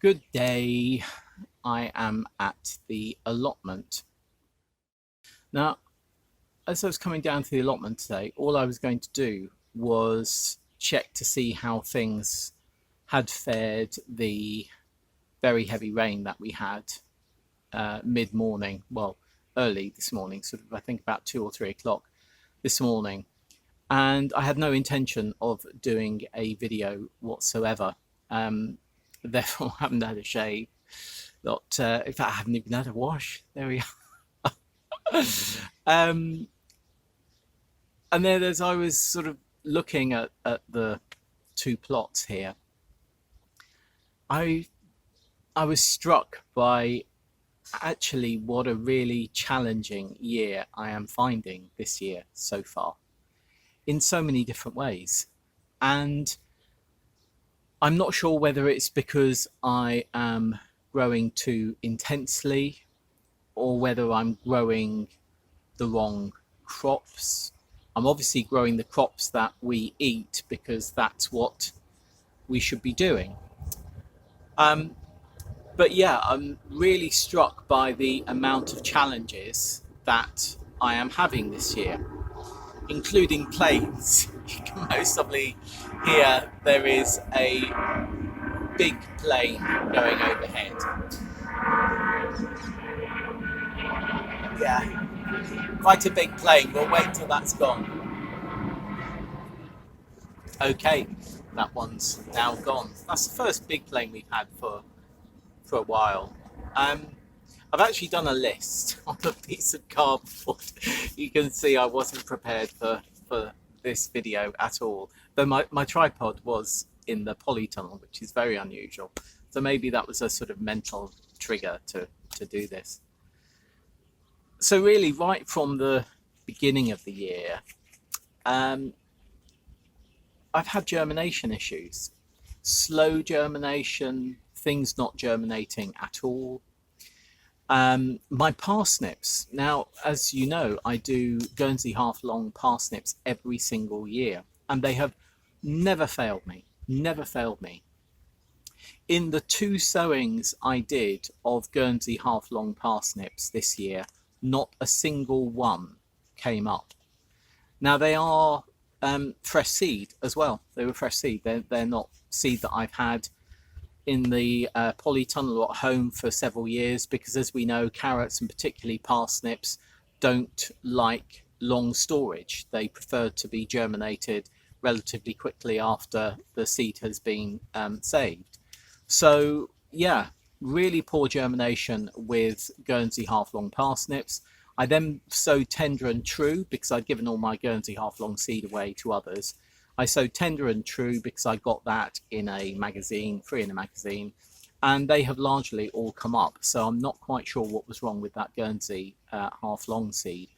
Good day. I am at the allotment. Now, as I was coming down to the allotment today, all I was going to do was check to see how things had fared the very heavy rain that we had mid-morning, well, early this morning, sort of I think about 2 or 3 o'clock this morning. And I had no intention of doing a video whatsoever. Therefore, I haven't had a shave. Not, in fact, I haven't even had a wash. There we are. And then as I was sort of looking at the two plots here, I was struck by actually what a really challenging year I am finding this year so far in so many different ways. And I'm not sure whether it's because I am growing too intensely or whether I'm growing the wrong crops. I'm obviously growing the crops that we eat because that's what we should be doing. But yeah, I'm really struck by the amount of challenges that I am having this year, including planes. You can most probably hear there is a big plane going overhead. Yeah, quite a big plane. We'll wait till that's gone. Okay, that one's now gone. That's the first big plane we've had for a while. I've actually done a list on a piece of cardboard. You can see I wasn't prepared for this video at all. Though my tripod was in the polytunnel, which is very unusual. So maybe that was a sort of mental trigger to do this. So really, right from the beginning of the year, I've had germination issues. Slow germination, things not germinating at all. My parsnips, now as you know, I do Guernsey half-long parsnips every single year, and they have never failed me. In the 2 sowings I did of Guernsey half-long parsnips this year, not a single one came up. Now they are fresh seed as well. They were fresh seed. They're not seed that I've had in the polytunnel or at home for several years, because as we know, carrots and particularly parsnips don't like long storage. They prefer to be germinated relatively quickly after the seed has been saved. So yeah, really poor germination with Guernsey half-long parsnips. I then sowed tender and true because I'd given all my Guernsey half-long seed away to others. I sowed tender and true because I got that in a magazine, free in a magazine, and they have largely all come up. So I'm not quite sure what was wrong with that Guernsey half-long seed.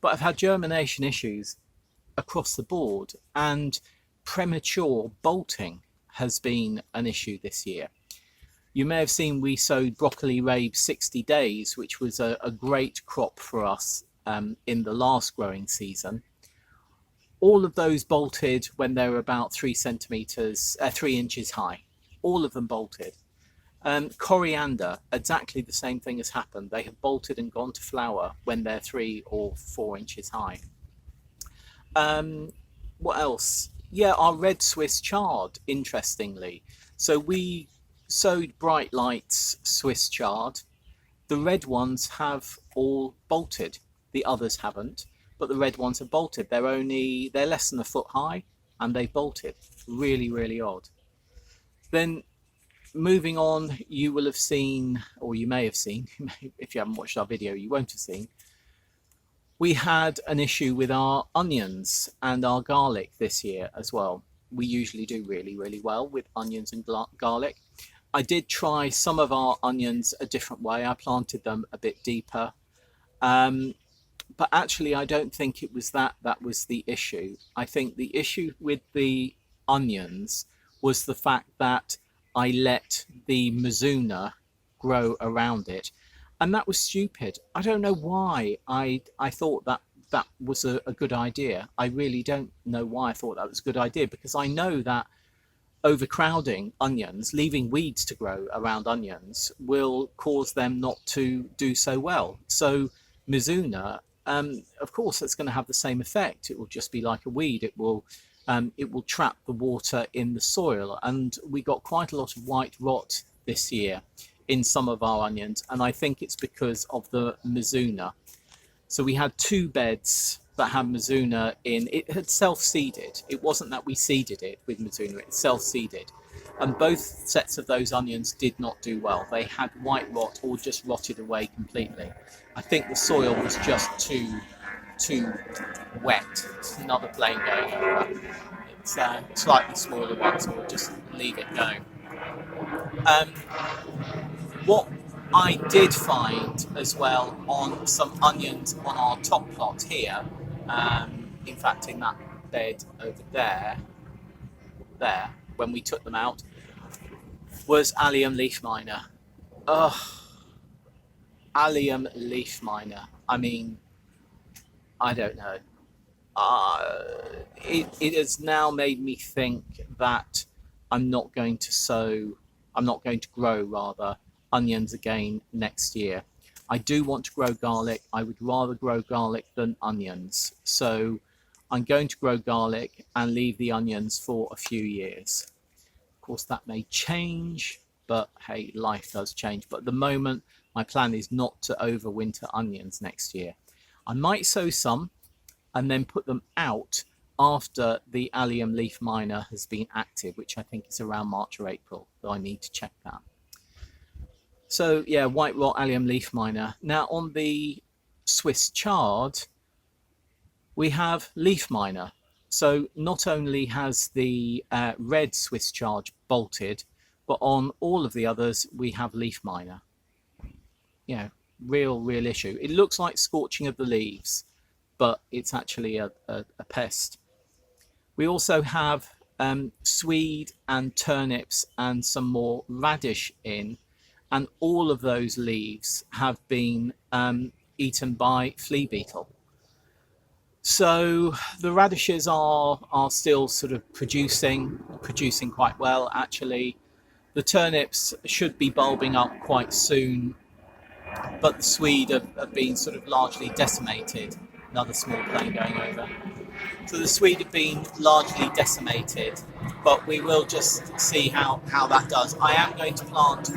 But I've had germination issues across the board, and premature bolting has been an issue this year. You may have seen we sowed broccoli rabe 60 days, which was a great crop for us in the last growing season. All of those bolted when they were about 3 inches high. All of them bolted. Coriander, exactly the same thing has happened. They have bolted and gone to flower when they're 3 or 4 inches high. What else? Yeah, our red Swiss chard, interestingly. So we sowed Bright Lights Swiss chard. The red ones have all bolted. The others haven't, but the red ones have bolted. They're less than a foot high and they bolted. Really, really odd. Then moving on, you will have seen, or you may have seen, if you haven't watched our video, you won't have seen, we had an issue with our onions and our garlic this year as well. We usually do really, really well with onions and garlic. I did try some of our onions a different way. I planted them a bit deeper. But actually, I don't think it was that was the issue. I think the issue with the onions was the fact that I let the Mizuna grow around it. And that was stupid. I don't know why I thought that was a good idea. I really don't know why I thought that was a good idea, because I know that overcrowding onions, leaving weeds to grow around onions, will cause them not to do so well. So Mizuna, of course, that's going to have the same effect. It will just be like a weed. It will trap the water in the soil, and we got quite a lot of white rot this year in some of our onions, and I think it's because of the Mizuna. So we had 2 beds that had Mizuna in. It had self-seeded. It wasn't that we seeded it with Mizuna, it self-seeded. And both sets of those onions did not do well. They had white rot or just rotted away completely. I think the soil was just too wet. It's another plane going over. It's slightly smaller ones, so we'll just leave it go. What I did find as well on some onions on our top plot here, in fact in that bed over there, when we took them out, was Allium Leaf Miner. Allium Leaf Miner. I mean, I don't know. It has now made me think that I'm not going to grow rather onions again next year. I do want to grow garlic. I would rather grow garlic than onions. So I'm going to grow garlic and leave the onions for a few years. Of course, that may change, but hey, life does change. But at the moment, my plan is not to overwinter onions next year. I might sow some and then put them out after the Allium Leaf Miner has been active, which I think is around March or April, though I need to check that. So yeah, white rot Allium Leaf Miner. Now on the Swiss chard, we have Leaf Miner. So not only has the red Swiss chard bolted, but on all of the others we have Leaf Miner. You know, real issue. It looks like scorching of the leaves, but it's actually a pest. We also have swede and turnips and some more radish in, and all of those leaves have been eaten by flea beetle. So the radishes are still sort of producing quite well actually. The turnips should be bulbing up quite soon, but the swede have been sort of largely decimated. Another small plane going over. So the swede have been largely decimated, but we will just see how that does. I am going to plant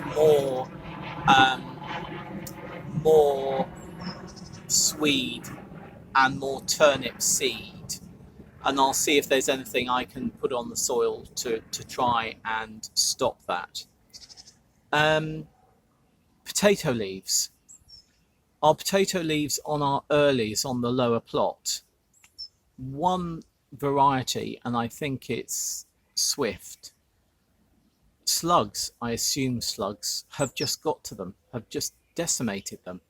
more swede and more turnip seed, and I'll see if there's anything I can put on the soil to try and stop that. Potato leaves. Our potato leaves on our earlies on the lower plot, one variety, and I think it's Swift. Slugs, I assume slugs, have just got to them, have just decimated them.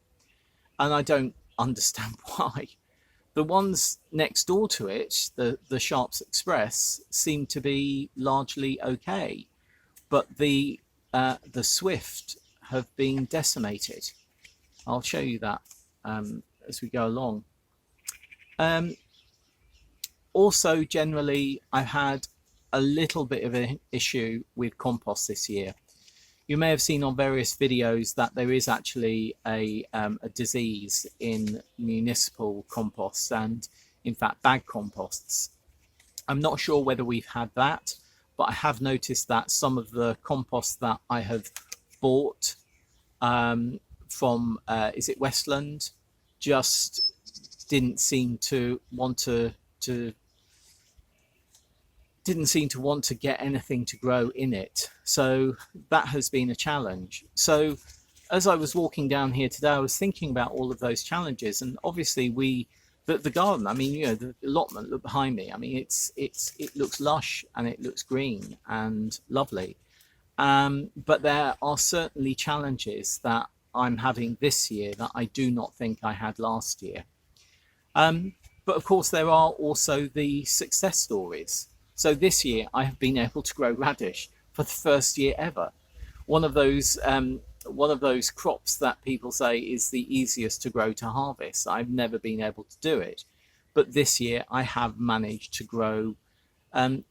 And I don't understand why. The ones next door to it, the Sharps Express, seem to be largely okay. But the Swift have been decimated. I'll show you that as we go along. Also, generally, I've had a little bit of an issue with compost this year. You may have seen on various videos that there is actually a disease in municipal composts and, in fact, bag composts. I'm not sure whether we've had that, but I have noticed that some of the compost that I have bought from, is it Westland, just didn't seem to want to get anything to grow in it. So that has been a challenge. So as I was walking down here today, I was thinking about all of those challenges, and obviously the garden, I mean, you know, the allotment, look behind me, I mean, it looks lush and it looks green and lovely. But there are certainly challenges that I'm having this year that I do not think I had last year. But of course, there are also the success stories. So this year I have been able to grow radish for the first year ever. One of those crops that people say is the easiest to grow to harvest. I've never been able to do it, but this year I have managed to grow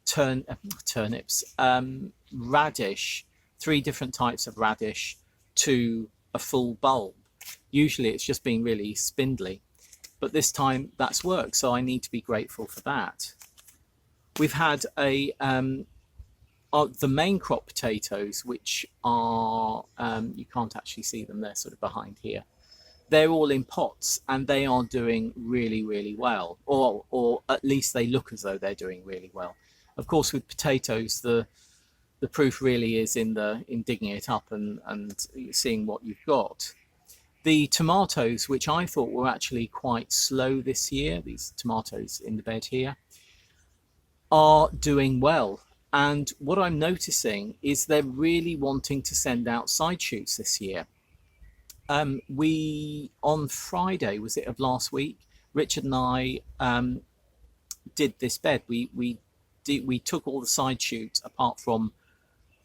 turnips, radish, 3 different types of radish to a full bulb. Usually it's just been really spindly, but this time that's worked, so I need to be grateful for that. We've had the main crop potatoes, which are, you can't actually see them, they're sort of behind here. They're all in pots and they are doing really, really well, or at least they look as though they're doing really well. Of course, with potatoes, the proof really is in digging it up and seeing what you've got. The tomatoes, which I thought were actually quite slow this year, these tomatoes in the bed here, are doing well. And what I'm noticing is they're really wanting to send out side shoots this year. We, on Friday, was it of last week, Richard and I did this bed. We took all the side shoots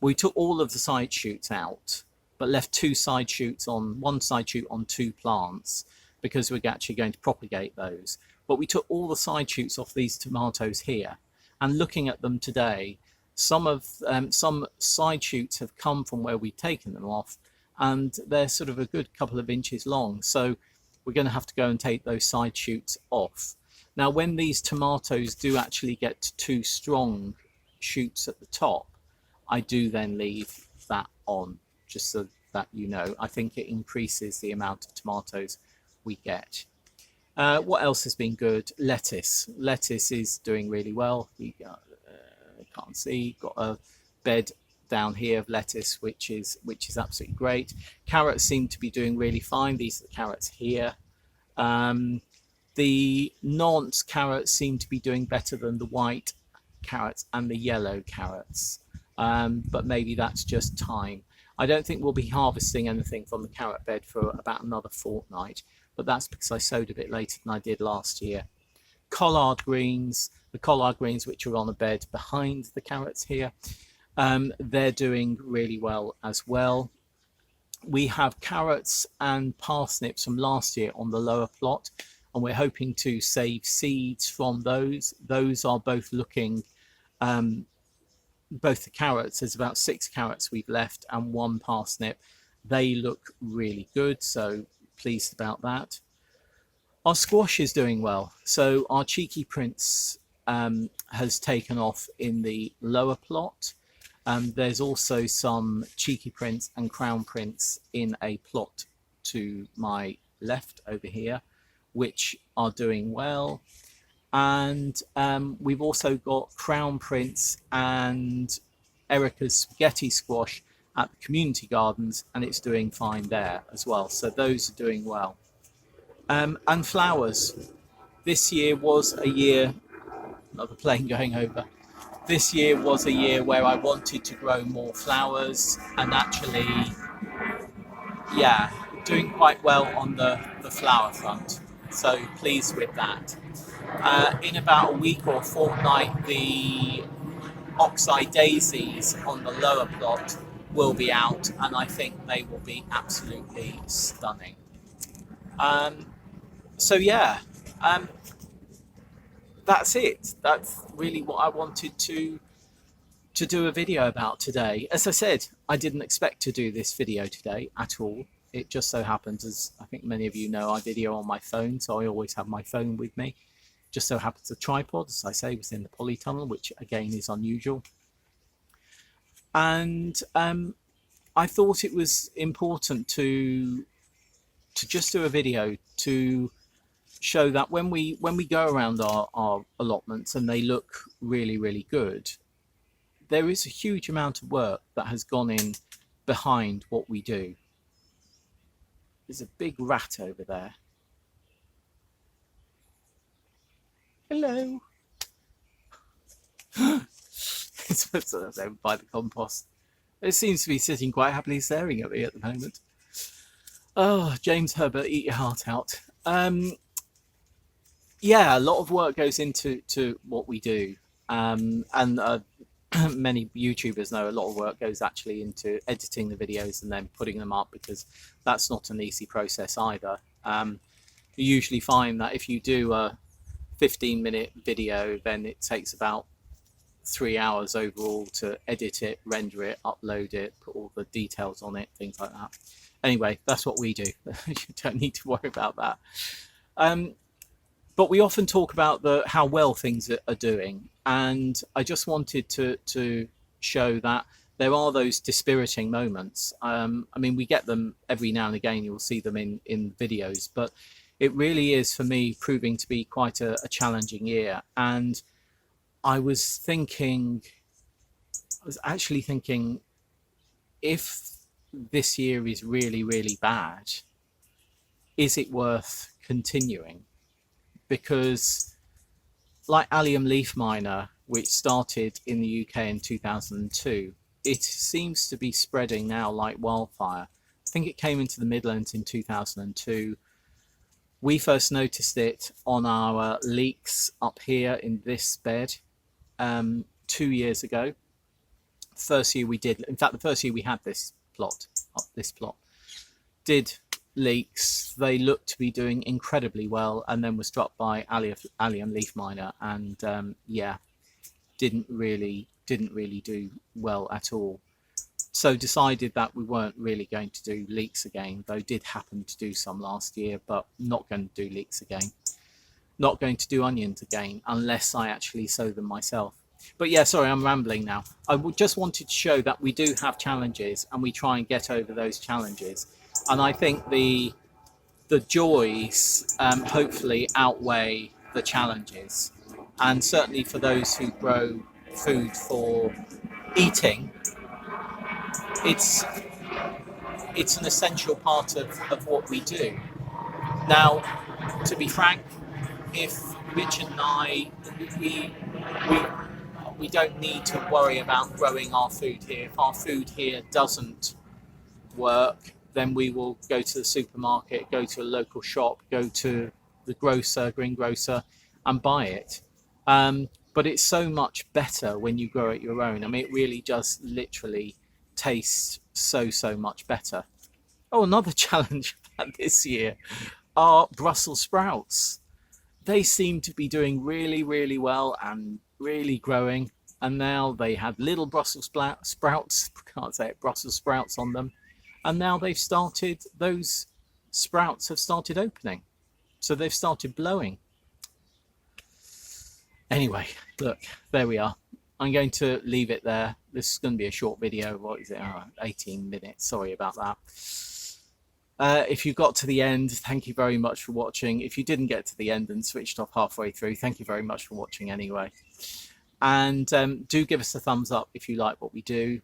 we took all of the side shoots out, but left 2 side shoots on, 1 side shoot on 2 plants, because we're actually going to propagate those. But we took all the side shoots off these tomatoes here, and looking at them today, some side shoots have come from where we've taken them off, and they're sort of a good couple of inches long. So we're going to have to go and take those side shoots off. Now, when these tomatoes do actually get to 2 strong shoots at the top, I do then leave that on, just so that you know. I think it increases the amount of tomatoes we get. What else has been good? Lettuce. Lettuce is doing really well. We can't see, got a bed down here of lettuce, which is absolutely great. Carrots seem to be doing really fine. These are the carrots here. The nonce carrots seem to be doing better than the white carrots and the yellow carrots, but maybe that's just time. I don't think we'll be harvesting anything from the carrot bed for about another fortnight, but that's because I sowed a bit later than I did last year. Collard greens, the collard greens which are on a bed behind the carrots here, they're doing really well as well. We have carrots and parsnips from last year on the lower plot, and we're hoping to save seeds from those. Those are both looking, both the carrots, there's about 6 carrots we've left and 1 parsnip. They look really good, so pleased about that. Our squash is doing well. So our cheeky prince has taken off in the lower plot. There's also some cheeky prince and crown prince in a plot to my left over here, which are doing well. And we've also got crown prince and Erica's spaghetti squash at the community gardens, and it's doing fine there as well. So those are doing well. And flowers. This year was a year, another plane going over. This year was a year where I wanted to grow more flowers, and actually, yeah, doing quite well on the flower front. So pleased with that. In about a week or fortnight, the oxeye daisies on the lower plot will be out, and I think they will be absolutely stunning. So yeah, that's it. That's really what I wanted to do a video about today. As I said, I didn't expect to do this video today at all. It just so happens, as I think many of you know, I video on my phone, so I always have my phone with me. Just so happens the tripod, as I say, was in the polytunnel, which again is unusual. And I thought it was important to just do a video to show that when we go around our allotments and they look really, really good, there is a huge amount of work that has gone in behind what we do. There's a big rat over there. Hello. It's over by the compost. It seems to be sitting quite happily staring at me at the moment. Oh, James Herbert, eat your heart out. Yeah, a lot of work goes into what we do, and many YouTubers know a lot of work goes actually into editing the videos and then putting them up, because that's not an easy process either. You usually find that if you do a 15-minute video, then it takes about 3 hours overall to edit it, render it, upload it, put all the details on it, things like that. Anyway, that's what we do. You don't need to worry about that. But we often talk about how well things are doing, and I just wanted to show that there are those dispiriting moments. I mean, we get them every now and again. You'll see them in videos, but it really is, for me, proving to be quite a challenging year. And I was actually thinking, if this year is really, really bad, is it worth continuing? Because like Allium Leaf Miner, which started in the UK in 2002, it seems to be spreading now like wildfire. I think it came into the Midlands in 2002. We first noticed it on our leeks up here in this bed 2 years ago. First year we did, in fact, the first year we had this plot, did leeks. They looked to be doing incredibly well, and then was struck by Allium Leaf Miner, and yeah, didn't really do well at all. So decided that we weren't really going to do leeks again, though did happen to do some last year, but not going to do leeks again. Not going to do onions again unless I actually sow them myself. But yeah, sorry, I'm rambling now. I just wanted to show that we do have challenges, and we try and get over those challenges. And I think the joys hopefully outweigh the challenges. And certainly for those who grow food for eating, it's an essential part of what we do. Now, to be frank, if Rich and I, we don't need to worry about growing our food here. If our food here doesn't work, then we will go to the supermarket, go to a local shop, go to the grocer, greengrocer, and buy it. But it's so much better when you grow it your own. I mean, it really just literally tastes so much better. Oh, another challenge this year are Brussels sprouts. They seem to be doing really well and really growing. And now they had little Brussels sprouts, can't say it, Brussels sprouts on them. And now those sprouts have started opening. So they've started blowing. Anyway, look, there we are. I'm going to leave it there. This is going to be a short video. What is it? 18 minutes. Sorry about that. If you got to the end, thank you very much for watching. If you didn't get to the end and switched off halfway through, thank you very much for watching anyway. And do give us a thumbs up if you like what we do.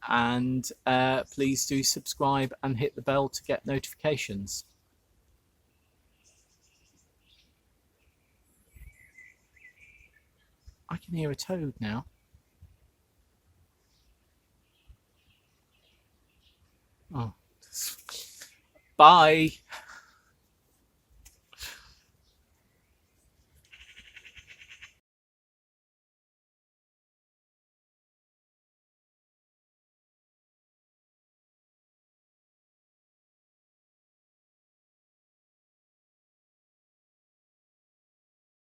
And please do subscribe and hit the bell to get notifications. I can hear a toad now. Oh. Bye.